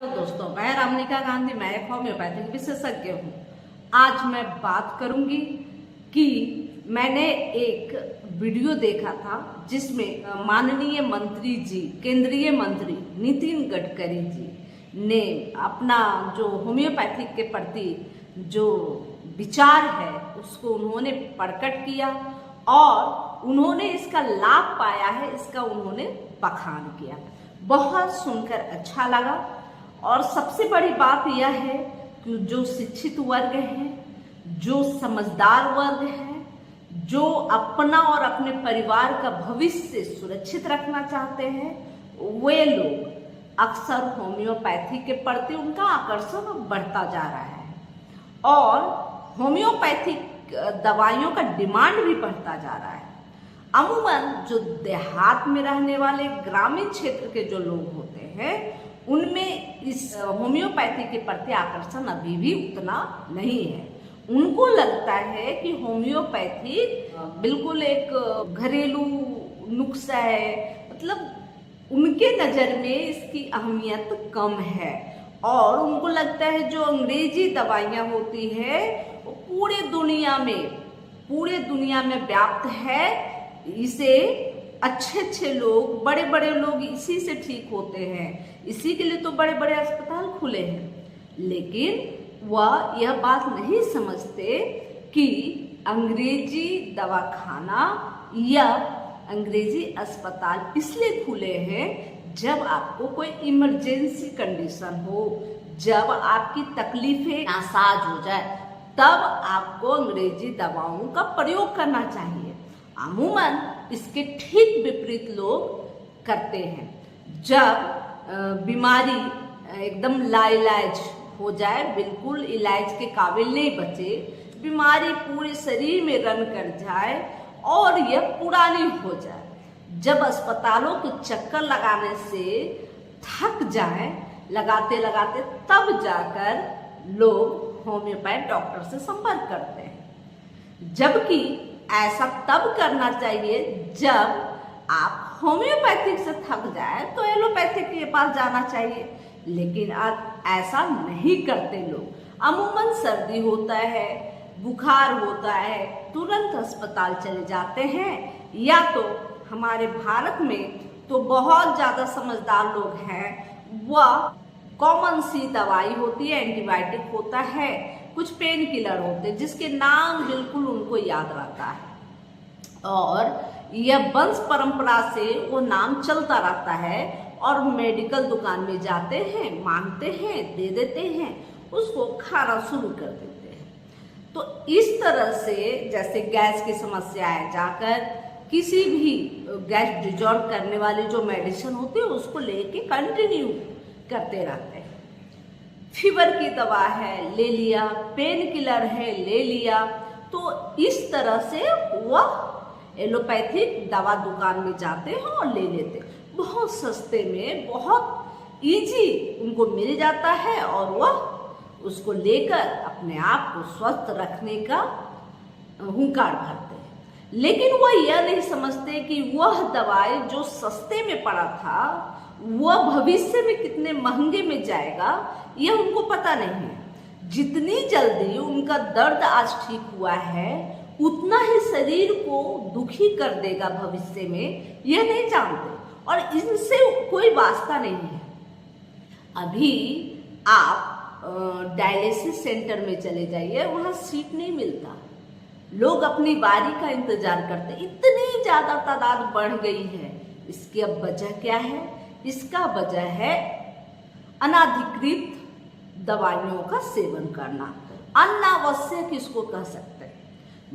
तो दोस्तों, मैं रामनिका गांधी, मैं एक होम्योपैथिक विशेषज्ञ हूँ। आज मैं बात करूंगी कि मैंने एक वीडियो देखा था जिसमें माननीय मंत्री जी, केंद्रीय मंत्री नितिन गडकरी जी ने अपना जो होम्योपैथिक के प्रति जो विचार है उसको उन्होंने प्रकट किया और उन्होंने इसका लाभ पाया है, इसका उन्होंने बखान किया। बहुत सुनकर अच्छा लगा। और सबसे बड़ी बात यह है कि जो शिक्षित वर्ग है, जो समझदार वर्ग है, जो अपना और अपने परिवार का भविष्य सुरक्षित रखना चाहते हैं, वे लोग अक्सर होम्योपैथी के प्रति उनका आकर्षण बढ़ता जा रहा है और होम्योपैथिक दवाइयों का डिमांड भी बढ़ता जा रहा है। अमूमन जो देहात में रहने वाले ग्रामीण क्षेत्र के जो लोग होते हैं उनमें इस होम्योपैथी के प्रति आकर्षण अभी भी उतना नहीं है। उनको लगता है कि होम्योपैथी बिल्कुल एक घरेलू नुस्खा है, मतलब उनके नज़र में इसकी अहमियत कम है और उनको लगता है जो अंग्रेजी दवाइयाँ होती है वो पूरे दुनिया में व्याप्त है। इसे अच्छे लोग, बड़े बड़े लोग इसी से ठीक होते हैं, इसी के लिए तो बड़े बड़े अस्पताल खुले हैं। लेकिन वह यह बात नहीं समझते कि अंग्रेजी दवाखाना या अंग्रेजी अस्पताल इसलिए खुले हैं जब आपको कोई इमरजेंसी कंडीशन हो, जब आपकी तकलीफें नासाज हो जाए, तब आपको अंग्रेजी दवाओं का प्रयोग करना चाहिए। अमूमन इसके ठीक विपरीत लोग करते हैं। जब बीमारी एकदम लाइलाज हो जाए, बिल्कुल इलाज के काबिल नहीं बचे, बीमारी पूरे शरीर में रन कर जाए और यह पुरानी हो जाए, जब अस्पतालों के चक्कर लगाने से थक जाए लगाते लगाते, तब जाकर लोग होम्योपैथ डॉक्टर से संपर्क करते हैं। जबकि ऐसा तब करना चाहिए जब आप होम्योपैथिक से थक जाए तो एलोपैथिक के पास जाना चाहिए। लेकिन आज ऐसा नहीं करते लोग। अमूमन सर्दी होता है, बुखार होता है, तुरंत अस्पताल चले जाते हैं। या तो हमारे भारत में तो बहुत ज़्यादा समझदार लोग हैं, वह कॉमन सी दवाई होती है, एंटीबायोटिक होता है, कुछ पेन किलर होते हैं जिसके नाम बिल्कुल उनको याद रहता है और यह वंश परंपरा से वो नाम चलता रहता है और मेडिकल दुकान में जाते हैं, मांगते हैं, दे देते हैं, उसको खाना शुरू कर देते हैं। तो इस तरह से जैसे गैस की समस्या है, जाकर किसी भी गैस डिजॉल्व करने वाली जो मेडिसिन होती है उसको लेके कंटिन्यू करते रहते हैं। फीवर की दवा है, ले लिया, पेन किलर है, ले लिया। तो इस तरह से वह एलोपैथिक दवा दुकान में जाते हैं और ले लेते हैं। बहुत सस्ते में, बहुत इजी उनको मिल जाता है और वह उसको लेकर अपने आप को स्वस्थ रखने का हुंकार भरते हैं। लेकिन वह यह नहीं समझते कि वह दवाई जो सस्ते में पड़ा था वह भविष्य में कितने महंगे में जाएगा, यह उनको पता नहीं है। जितनी जल्दी उनका दर्द आज ठीक हुआ है उतना ही शरीर को दुखी कर देगा भविष्य में, यह नहीं जानते और इनसे कोई वास्ता नहीं है। अभी आप डायलिसिस सेंटर में चले जाइए, वहाँ सीट नहीं मिलता, लोग अपनी बारी का इंतजार करते। इतनी ज़्यादा तादाद बढ़ गई है। इसकी अब वजह क्या है? इसका वजह है अनाधिकृत दवाइयों का सेवन करना। अनावश्यक इसको कह सकते हैं।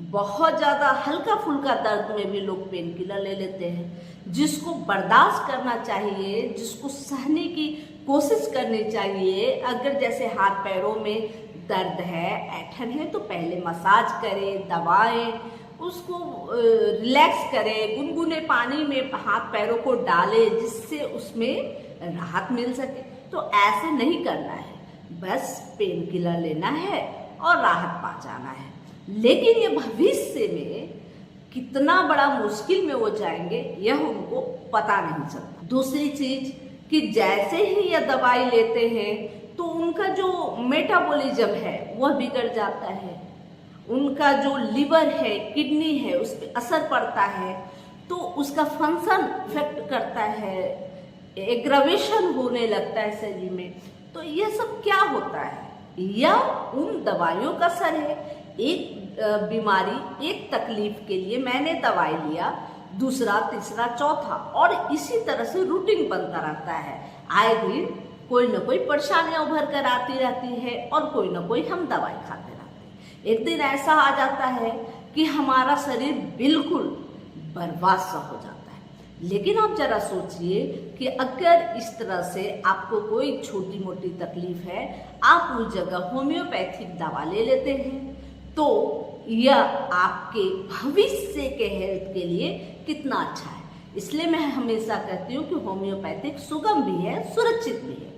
बहुत ज़्यादा हल्का फुल्का दर्द में भी लोग पेन किलर ले लेते हैं। जिसको बर्दाश्त करना चाहिए, जिसको सहने की कोशिश करनी चाहिए, अगर जैसे हाथ पैरों में दर्द है, ऐंठन है, तो पहले मसाज करें, दबाएं, उसको रिलैक्स करें, गुनगुने पानी में हाथ पैरों को डालें जिससे उसमें राहत मिल सके। तो ऐसे नहीं करना है, बस पेन किलर लेना है और राहत पा जाना है। लेकिन ये भविष्य में कितना बड़ा मुश्किल में वो जाएंगे यह उनको पता नहीं चलता। दूसरी चीज कि जैसे ही यह दवाई लेते हैं तो उनका जो मेटाबॉलिज्म है वह बिगड़ जाता है, उनका जो लिवर है, किडनी है, उस पर असर पड़ता है, तो उसका फंक्शन इफेक्ट करता है, एग्रावेशन होने लगता है शरीर में। तो यह सब क्या होता है? यह उन दवाइयों का असर है। एक बीमारी, एक तकलीफ के लिए मैंने दवाई लिया, दूसरा, तीसरा, चौथा, और इसी तरह से रूटीन बनता रहता है। आए दिन कोई ना कोई परेशानियां उभर कर आती रहती है और कोई ना कोई हम दवाई खाते रहते हैं। एक दिन ऐसा आ जाता है कि हमारा शरीर बिल्कुल बर्बाद सा हो जाता है। लेकिन आप जरा सोचिए कि अगर इस तरह से आपको कोई छोटी मोटी तकलीफ है, आप उस जगह होम्योपैथिक दवा ले लेते हैं, तो यह आपके भविष्य के हेल्थ के लिए कितना अच्छा है। इसलिए मैं हमेशा कहती हूँ कि होम्योपैथिक सुगम भी है, सुरक्षित भी है।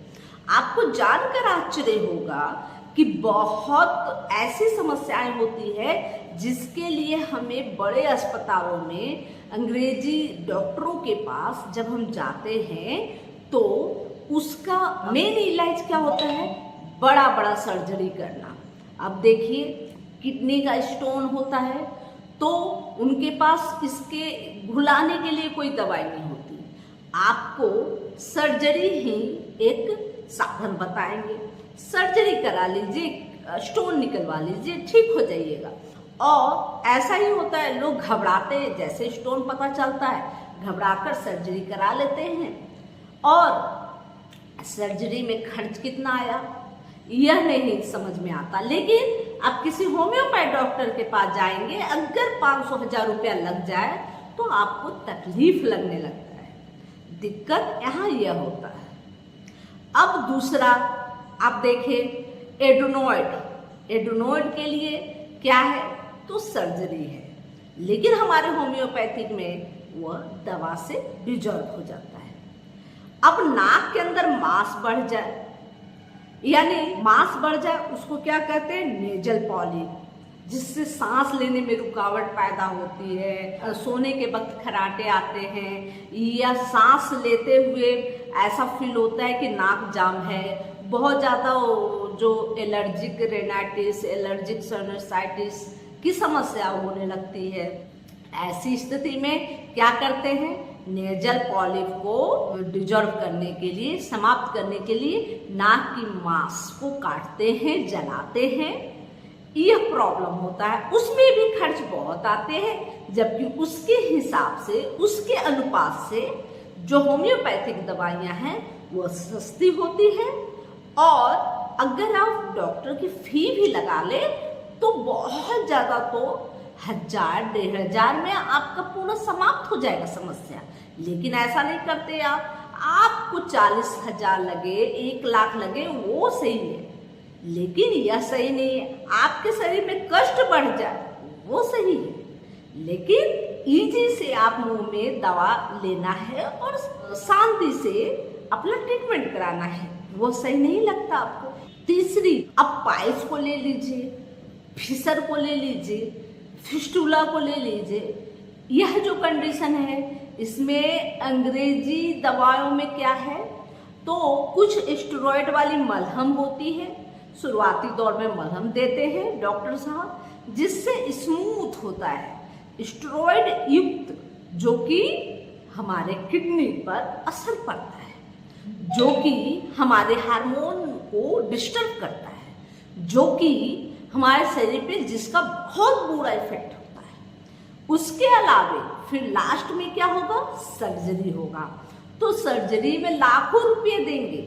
आपको जानकर आश्चर्य होगा कि बहुत ऐसी समस्याएं होती है जिसके लिए हमें बड़े अस्पतालों में अंग्रेजी डॉक्टरों के पास जब हम जाते हैं तो उसका मेन इलाज क्या होता है? बड़ा बड़ा सर्जरी करना। अब देखिए, किडनी का स्टोन होता है तो उनके पास इसके घुलाने के लिए कोई दवाई नहीं होती, आपको सर्जरी ही एक साधन बताएंगे। सर्जरी करा लीजिए, स्टोन निकलवा लीजिए, ठीक हो जाइएगा। और ऐसा ही होता है, लोग घबराते हैं, जैसे स्टोन पता चलता है घबराकर सर्जरी करा लेते हैं, और सर्जरी में खर्च कितना आया यह नहीं समझ में आता। लेकिन आप किसी होम्योपैथ डॉक्टर के पास जाएंगे, अगर 500,000 रुपया लग जाए तो आपको तकलीफ लगने लगता है। दिक्कत यहाँ यह होता है। अब दूसरा आप देखें, एड्रोनॉइड के लिए क्या है? तो सर्जरी है। लेकिन हमारे होम्योपैथिक में वह दवा से डिजॉल्व हो जाता है। अब नाक के अंदर मांस बढ़ जाए, यानी मांस बढ़ जाए, उसको क्या कहते हैं? नेजल पॉलिप, जिससे सांस लेने में रुकावट पैदा होती है, सोने के वक्त खराटे आते हैं, या सांस लेते हुए ऐसा फील होता है कि नाक जाम है। बहुत ज़्यादा जो एलर्जिक रेनाइटिस, एलर्जिक साइनसाइटिस की समस्या होने लगती है। ऐसी स्थिति में क्या करते हैं? नेजल पॉलिप को डिजॉल्व करने के लिए, समाप्त करने के लिए नाक की मांस को काटते हैं, जलाते हैं। यह प्रॉब्लम होता है। उसमें भी खर्च बहुत आते हैं, जबकि उसके हिसाब से, उसके अनुपात से जो होम्योपैथिक दवाइयां हैं वो सस्ती होती है। और अगर आप डॉक्टर की फी भी लगा ले तो बहुत ज़्यादा, तो 1000, 1500 में आपका पूरा समाप्त हो जाएगा समस्या। लेकिन ऐसा नहीं करते आपको 40,000 लगे, 1 लाख लगे, वो सही है। लेकिन यह सही नहीं है। आपके शरीर में कष्ट बढ़ जाए वो सही है। लेकिन इजी से आप मुंह में दवा लेना है और शांति से अपना ट्रीटमेंट कराना है, वो सही नहीं लगता आपको। तीसरी, आप पाइल्स को ले लीजिए, फिशर को ले लीजिए, फिस्टुला को ले लीजिए। यह जो कंडीशन है, इसमें अंग्रेजी दवाओं में क्या है? तो कुछ स्टेरॉइड वाली मलहम होती है, शुरुआती दौर में मलहम देते हैं डॉक्टर साहब, जिससे स्मूथ होता है स्टेरॉइड युक्त, जो कि हमारे किडनी पर असर पड़ता है, जो कि हमारे हार्मोन को डिस्टर्ब करता है, जो कि हमारे शरीर पे जिसका बहुत बुरा इफेक्ट होता है। उसके अलावा फिर लास्ट में क्या होगा? सर्जरी होगा। तो सर्जरी में लाखों रुपए देंगे,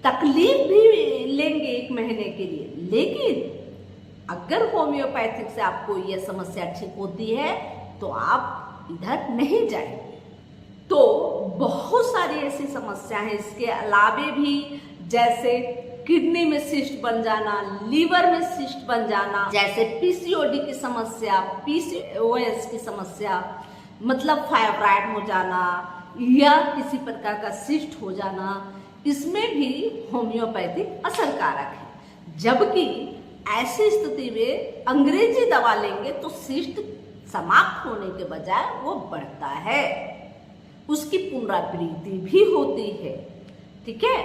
तकलीफ भी लेंगे 1 महीने के लिए। लेकिन अगर होम्योपैथिक से आपको यह समस्या ठीक होती है तो आप इधर नहीं जाएंगे। तो बहुत सारी ऐसी समस्या है इसके अलावे भी, जैसे किडनी में सिस्ट बन जाना, लीवर में सिस्ट बन जाना, जैसे पीसीओडी की समस्या, पीसीओएस की समस्या, मतलब फाइब्राइड हो जाना या किसी प्रकार का सिस्ट हो जाना, इसमें भी होम्योपैथिक असरकारक है। जबकि ऐसी स्थिति में अंग्रेजी दवा लेंगे तो सिस्ट समाप्त होने के बजाय वो बढ़ता है, उसकी पुनरावृत्ति भी होती है। ठीक है।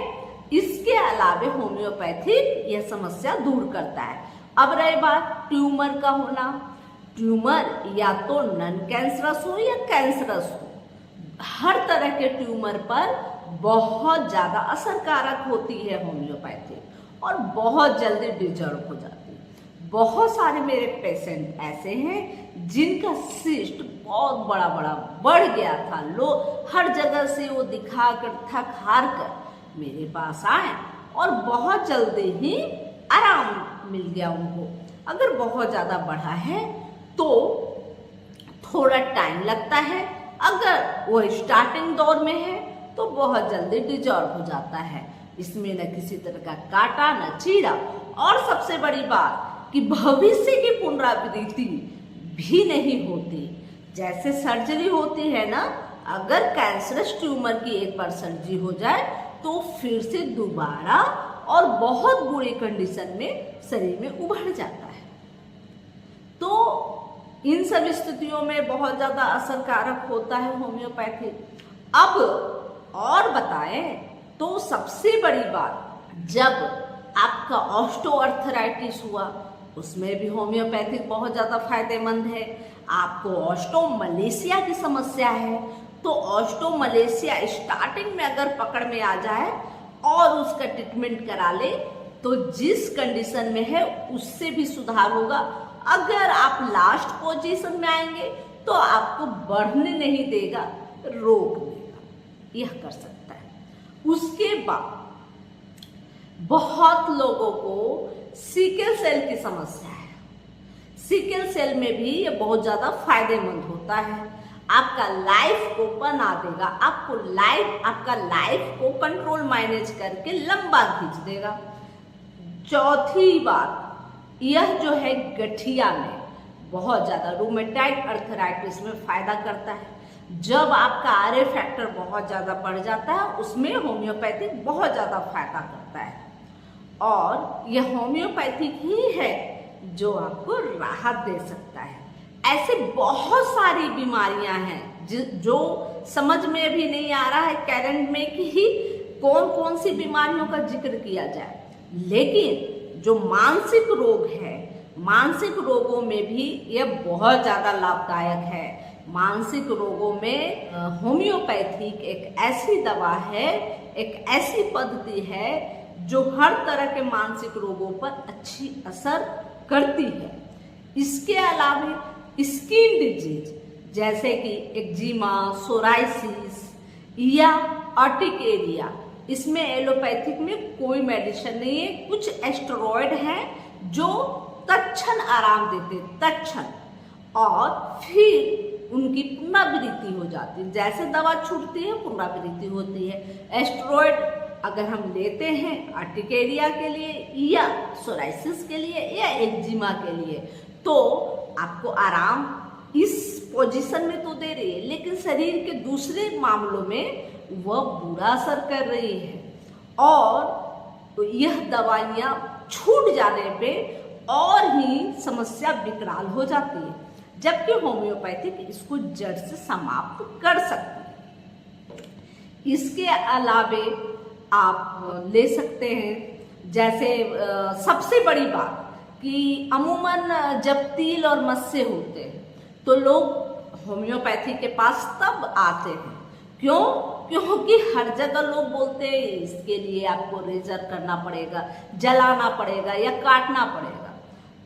इसके अलावा होम्योपैथिक यह समस्या दूर करता है। अब रही बात ट्यूमर का होना, ट्यूमर या तो नॉन कैंसरस हो या कैंसरस हो, हर तरह के ट्यूमर पर बहुत ज्यादा असरकारक होती है होम्योपैथिक और बहुत जल्दी डिजर्व हो जाती है। बहुत सारे मेरे पेशेंट ऐसे हैं जिनका सिस्ट बहुत बड़ा बड़ा बढ़ गया था, लोग हर जगह से वो दिखा कर थक हार कर मेरे पास आए और बहुत जल्दी ही आराम मिल गया उनको। अगर बहुत ज़्यादा बढ़ा है तो थोड़ा टाइम लगता है, अगर वो स्टार्टिंग दौर में है तो बहुत जल्दी डिजॉल्व हो जाता है। इसमें न किसी तरह का कांटा न चीरा, और सबसे बड़ी बात कि भविष्य की पुनरावृत्ति भी नहीं होती। जैसे सर्जरी होती है ना, अगर कैंसरस ट्यूमर की एक बार सर्जरी हो जाए तो फिर से दोबारा और बहुत बुरी कंडीशन में शरीर में उभर जाता है। तो इन सब स्थितियों में बहुत ज्यादा असरकारक होता है होम्योपैथिक। अब और बताएं तो सबसे बड़ी बात, जब आपका ऑस्टियोआर्थराइटिस हुआ उसमें भी होम्योपैथिक बहुत ज्यादा फायदेमंद है। आपको ऑस्टियोमलेशिया की समस्या है तो ऑस्टियोमलेशिया स्टार्टिंग में अगर पकड़ में आ जाए और उसका ट्रीटमेंट करा ले तो जिस कंडीशन में है उससे भी सुधार होगा। अगर आप लास्ट पोजीशन में आएंगे तो आपको बढ़ने नहीं देगा, रोक देगा, यह कर सकता है। उसके बाद बहुत लोगों को सिकल सेल की समस्या है। सिकल सेल में भी ये बहुत ज्यादा फायदेमंद होता है, आपका लाइफ को बना देगा, आपका लाइफ को कंट्रोल मैनेज करके लंबा खींच देगा। चौथी बात, यह जो है गठिया में बहुत ज्यादा, रूमेटाइड अर्थराइटिस में फायदा करता है। जब आपका आरए फैक्टर बहुत ज्यादा बढ़ जाता है उसमें होम्योपैथिक बहुत ज्यादा फायदा करता है, और यह होम्योपैथिक ही है जो आपको राहत दे सकता है। ऐसे बहुत सारी बीमारियां हैं जो समझ में अभी नहीं आ रहा है करंट में कि ही कौन कौन सी बीमारियों का जिक्र किया जाए, लेकिन जो मानसिक रोग है, मानसिक रोगों में भी यह बहुत ज्यादा लाभदायक है। मानसिक रोगों में होम्योपैथिक एक ऐसी दवा है, एक ऐसी पद्धति है जो हर तरह के मानसिक रोगों पर अच्छी असर करती है। इसके अलावा स्किन डिजीज जैसे कि एक्जिमा, सोराइसिस या अर्टिकेरिया, इसमें एलोपैथिक में कोई मेडिसिन नहीं है। कुछ एस्टेरॉयड हैं जो तत्क्षण आराम देते, तत्क्षण, और फिर उनकी पुनरावृत्ति हो जाती है। जैसे दवा छूटती है पुनरावृत्ति होती है। एस्टेरॉयड अगर हम लेते हैं अर्टिकेरिया के लिए या सोराइसिस के लिए या एक्जिमा के लिए तो आपको आराम इस पोजीशन में तो दे रही है, लेकिन शरीर के दूसरे मामलों में वह बुरा असर कर रही है, और यह दवाइयाँ छूट जाने पे और ही समस्या विकराल हो जाती है, जबकि होम्योपैथिक इसको जड़ से समाप्त कर सकती है। इसके अलावे आप ले सकते हैं, जैसे सबसे बड़ी बात कि अमूमन जब तिल और मस्से होते हैं तो लोग होम्योपैथी के पास तब आते हैं। क्यों? क्योंकि हर जगह लोग बोलते हैं इसके लिए आपको रेजर करना पड़ेगा, जलाना पड़ेगा या काटना पड़ेगा।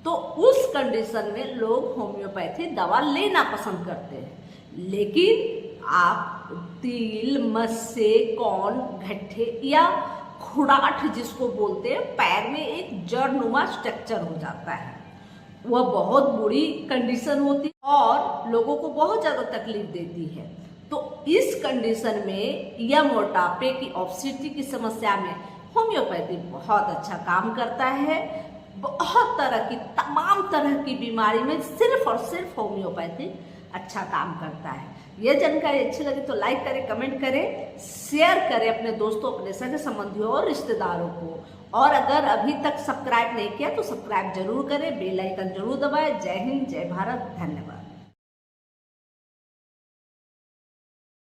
तो उस कंडीशन में लोग होम्योपैथी दवा लेना पसंद करते हैं। लेकिन आप तिल, मस्से, कौन, घट्टे या खुराठ जिसको बोलते हैं, पैर में एक जड़नुमा स्ट्रक्चर हो जाता है, वह बहुत बुरी कंडीशन होती है और लोगों को बहुत ज्यादा तकलीफ देती है। तो इस कंडीशन में या मोटापे की, ऑब्सिटी की समस्या में होम्योपैथी बहुत अच्छा काम करता है। बहुत तरह की, तमाम तरह की बीमारी में सिर्फ और सिर्फ होम्योपैथी अच्छा काम करता है। यह जानकारी अच्छी लगी तो लाइक करें, कमेंट करें, शेयर करें अपने दोस्तों, अपने सगे संबंधियों और रिश्तेदारों को। और अगर अभी तक सब्सक्राइब नहीं किया तो सब्सक्राइब जरूर करें, बेल आइकन जरूर दबाएं। जय हिंद, जय भारत, धन्यवाद।